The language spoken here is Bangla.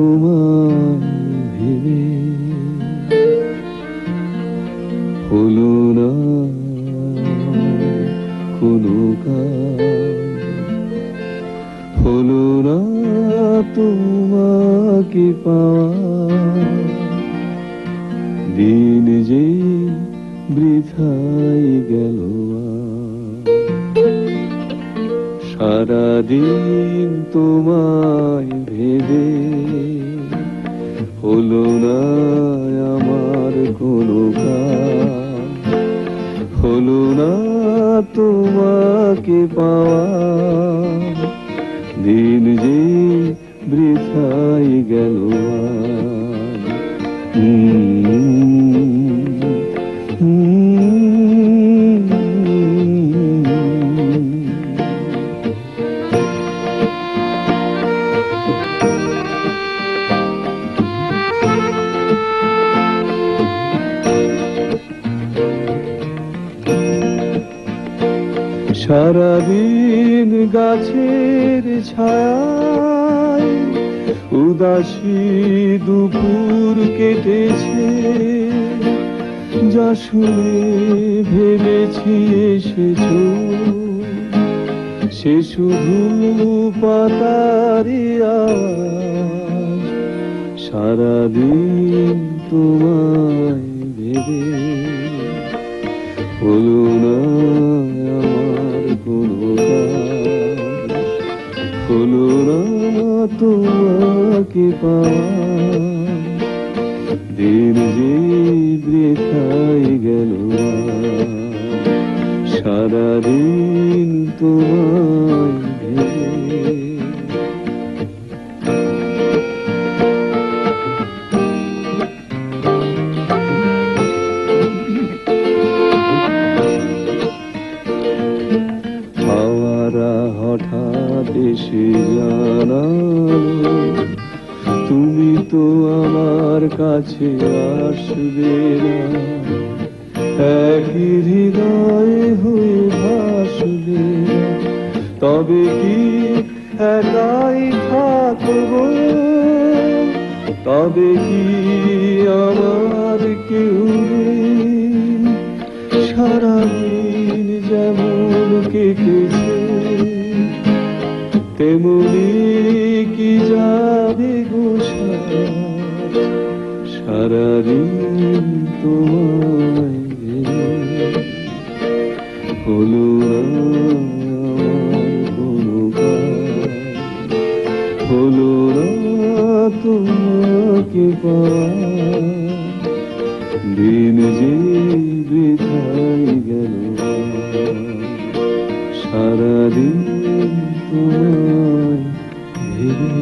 তোমায় ভেবে হলো না কোনো কাজ, হলো না তোমাকে পাওয়া। দিন যে বৃথাই গেল সারাদিন তোমায় ভেবে হলো না আমার কোনো কাজ, হলো না তোমাকে পাওয়া। দিন যে বৃথাই গেল সারাদিন গাছের ছায়ায় উদাসী দুপুর কেটেছে। যা শুনে ভেবেছি এসেছো, সে শুধু পাতারি আওয়াজ। সারাদিন তোমায় ভেবে হলো না আমার কোনো কাজ, হলো না তোমাকে পাওয়া। দিন যে বৃথাই গেল সারাদিন তোমায় ভেবে। হাওয়ারা হঠাৎ এসে জানালো তুমি তো আমার কাছে আসবে না। একই হৃদয়ে হয়ে ভাসবে, তবে কি একাই থাকবো? তবে কি আমার কেউ নেই? সারাদিন যেমন কেটেছে তেমনি কি যাবে গো সারাদিন তোমায় ভেবে হলো না আমার কোনো কাজ, হলো না তোমাকে পাওয়া। দিন যে বৃথাই গেল সারাদিন তোমায় ভেবে।